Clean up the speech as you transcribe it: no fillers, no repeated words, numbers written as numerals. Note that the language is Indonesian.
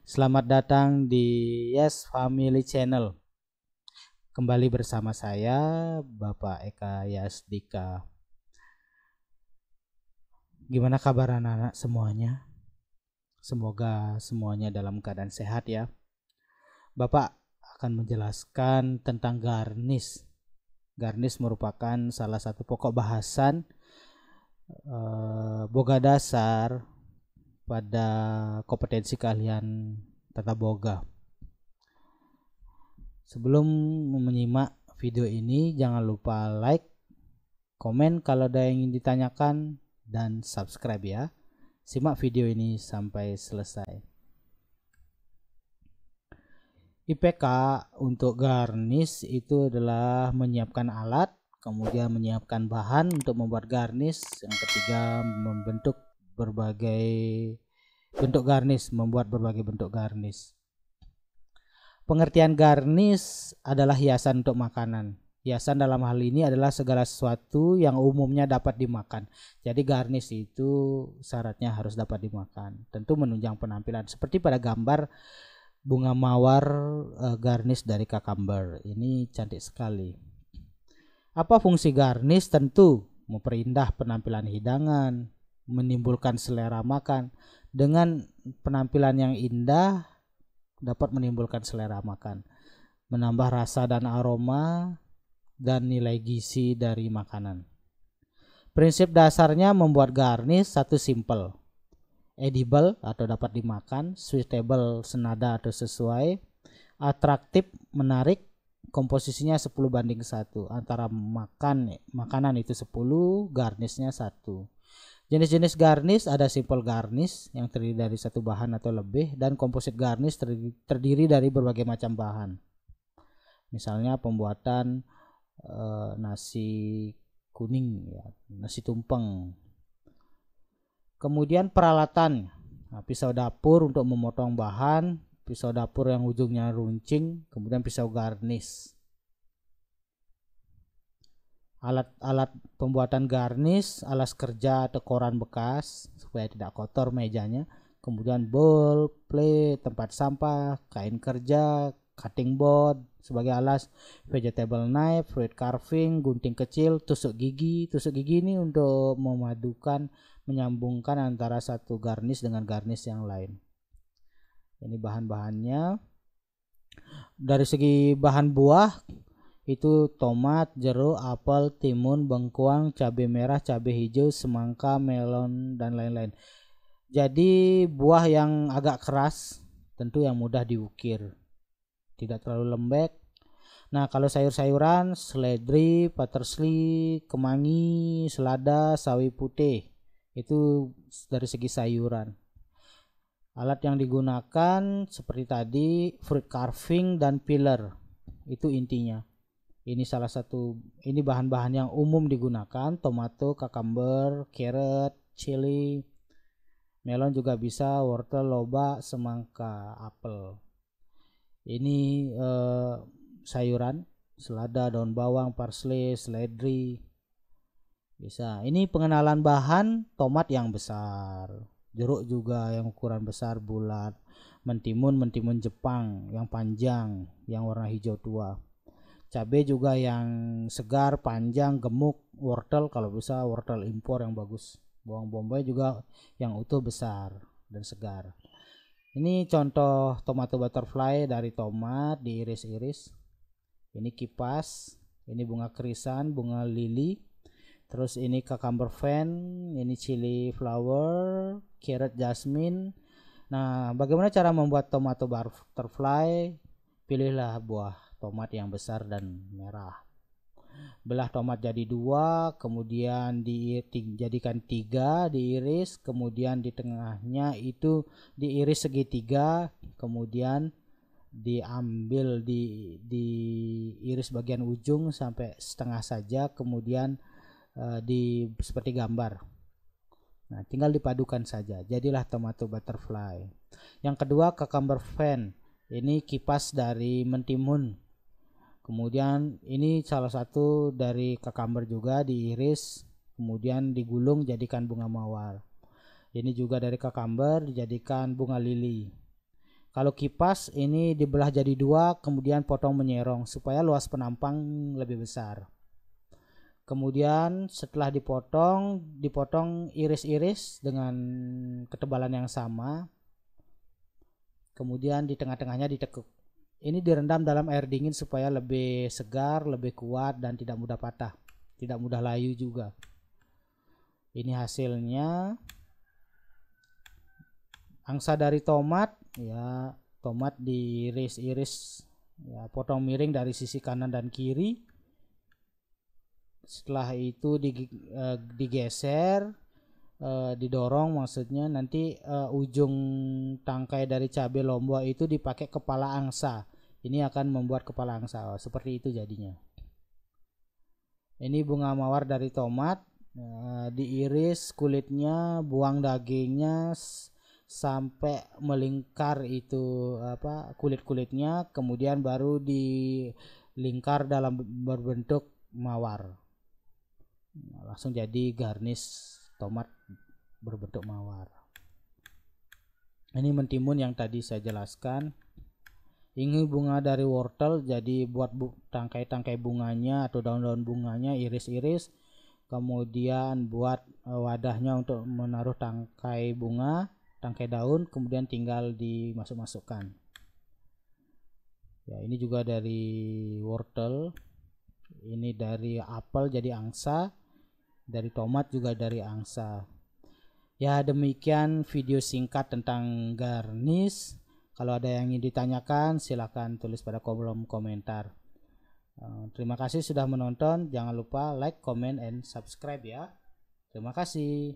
Selamat datang di Yes Family Channel. Kembali bersama saya Bapak Eka Yasdika. Gimana kabar anak-anak semuanya? Semoga semuanya dalam keadaan sehat ya. Bapak akan menjelaskan tentang garnish. Garnish merupakan salah satu pokok bahasan boga dasar pada kompetensi keahlian tata boga. Sebelum menyimak video ini, jangan lupa like, komen kalau ada yang ingin ditanyakan, dan subscribe ya. Simak video ini sampai selesai. IPK untuk garnish itu adalah menyiapkan alat, kemudian menyiapkan bahan untuk membuat garnish. Yang ketiga, membentuk berbagai bentuk garnish, membuat berbagai bentuk garnish. Pengertian garnish adalah hiasan untuk makanan. Hiasan dalam hal ini adalah segala sesuatu yang umumnya dapat dimakan. Jadi garnish itu syaratnya harus dapat dimakan. Tentu menunjang penampilan. Seperti pada gambar bunga mawar garnish dari cucumber. Ini cantik sekali. Apa fungsi garnish? Tentu memperindah penampilan hidangan, menimbulkan selera makan. Dengan penampilan yang indah dapat menimbulkan selera makan, menambah rasa dan aroma dan nilai gizi dari makanan. Prinsip dasarnya membuat garnish satu simple, edible atau dapat dimakan, suitable senada atau sesuai, atraktif menarik, komposisinya 10:1, antara makanan itu 10, garnishnya 1. Jenis-jenis garnish ada simple garnish yang terdiri dari satu bahan atau lebih, dan composite garnish terdiri dari berbagai macam bahan. Misalnya pembuatan nasi kuning ya, nasi tumpeng. Kemudian peralatan, pisau dapur untuk memotong bahan, pisau dapur yang ujungnya runcing, kemudian pisau garnish. Alat-alat pembuatan garnish, alas kerja atau koran bekas supaya tidak kotor mejanya, kemudian bowl, plate, tempat sampah, kain kerja, cutting board sebagai alas, vegetable knife, fruit carving, gunting kecil, tusuk gigi. Tusuk gigi ini untuk menyambungkan antara satu garnish dengan garnish yang lain. Ini bahan-bahannya. Dari segi bahan buah itu tomat, jeruk, apel, timun, bengkuang, cabai merah, cabai hijau, semangka, melon, dan lain-lain. Jadi buah yang agak keras, tentu yang mudah diukir, tidak terlalu lembek. Nah, kalau sayur-sayuran, seledri, parsley, kemangi, selada, sawi putih, itu dari segi sayuran. Alat yang digunakan seperti tadi, fruit carving dan peeler, itu intinya. Ini salah satu, ini bahan-bahan yang umum digunakan, tomato, cucumber, carrot, chili, melon juga bisa, wortel, lobak, semangka, apel. Ini sayuran, selada, daun bawang, parsley, seledri, bisa. Ini pengenalan bahan, tomat yang besar, jeruk juga yang ukuran besar bulat, mentimun Jepang yang panjang, yang warna hijau tua. Cabai juga yang segar, panjang, gemuk, wortel kalau bisa wortel impor yang bagus. Bawang bombay juga yang utuh besar dan segar. Ini contoh tomato butterfly dari tomat diiris-iris. Ini kipas, ini bunga krisan, bunga lili. Terus ini cucumber fan, ini chili flower, carrot jasmine. Nah, bagaimana cara membuat tomato butterfly? Pilihlah buah tomat yang besar dan merah. Belah tomat jadi 2, kemudian dijadikan 3, diiris, kemudian di tengahnya itu diiris segitiga, kemudian diambil diiris bagian ujung sampai setengah saja, kemudian seperti gambar. Nah, tinggal dipadukan saja, jadilah tomato butterfly. Yang kedua, cucumber fan. Ini kipas dari mentimun. Kemudian ini salah satu dari cucumber juga diiris, kemudian digulung jadikan bunga mawar. Ini juga dari cucumber dijadikan bunga lili. Kalau kipas ini dibelah jadi dua, kemudian potong menyerong supaya luas penampang lebih besar. Kemudian setelah dipotong iris-iris dengan ketebalan yang sama. Kemudian di tengah-tengahnya ditekuk. Ini direndam dalam air dingin supaya lebih segar, lebih kuat dan tidak mudah patah, tidak mudah layu juga. Ini hasilnya. Angsa dari tomat, ya, tomat diiris-iris, ya, potong miring dari sisi kanan dan kiri. Setelah itu digeser, didorong, maksudnya nanti ujung tangkai dari cabai lombok itu dipakai kepala angsa. Ini akan membuat kepala angsa. Seperti itu jadinya. Ini bunga mawar dari tomat, diiris kulitnya, buang dagingnya sampai melingkar itu kulit-kulitnya, kemudian baru dilingkar dalam berbentuk mawar. Langsung jadi garnish tomat berbentuk mawar. Ini mentimun yang tadi saya jelaskan. Ini bunga dari wortel, jadi buat tangkai-tangkai bunganya atau daun-daun bunganya iris-iris, kemudian buat wadahnya untuk menaruh tangkai bunga, tangkai daun, kemudian tinggal dimasuk-masukkan. Ya, ini juga dari wortel. Ini dari apel jadi angsa, dari tomat juga dari angsa. Ya, demikian video singkat tentang garnish. Kalau ada yang ingin ditanyakan, silakan tulis pada kolom komentar. Terima kasih sudah menonton. Jangan lupa like, comment, and subscribe ya. Terima kasih.